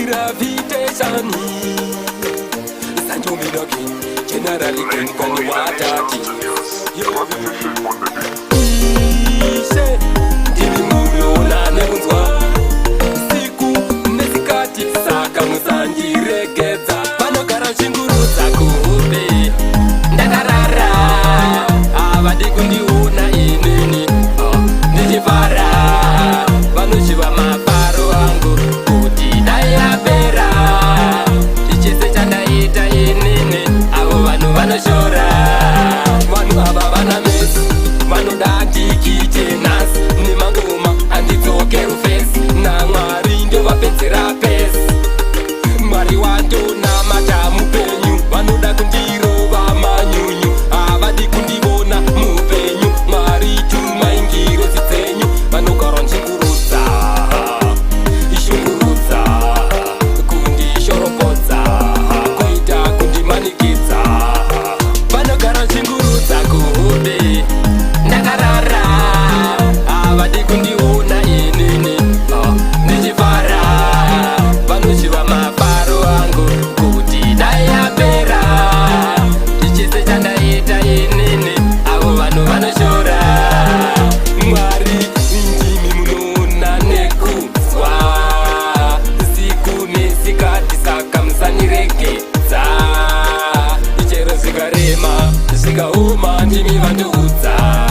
gravitationally Sancho Minogi, generally can watati Ishe, ndimi mulona nekunzwa Siku nesikati saka musandiregedza Vanogara chingurudza kuhope Ndakarara, havadi kundiona inini Ndichifara, vanoshiva mafaro angu kuti dai yapera ichese chandaita inini avo vanhu vanoshora vanhu ava vana mesi vanoda ndikite nhasi nemangoma andidzoke rufesi namwari ndovapedzera pesi mwari watonamata mupenyu vanoda kundirova manyunyu havadi kundivona mupenyu mwari tumaingirozi dzenyu vanogara nchingurudza ishungurudza kundishoropodza kuita kundimanikidza vanogara nchingurudza kuhope ndakarara havadi kundiona inini ndichifara vanoshiva mafaro angu kuti dai yapera ichese chandaita inini avo vanhu vanoshora mwari ndimi munoona nekunzwa siku nesikati saka musaniregedza ichero zvikarema zvikaoma ndimi vandoudza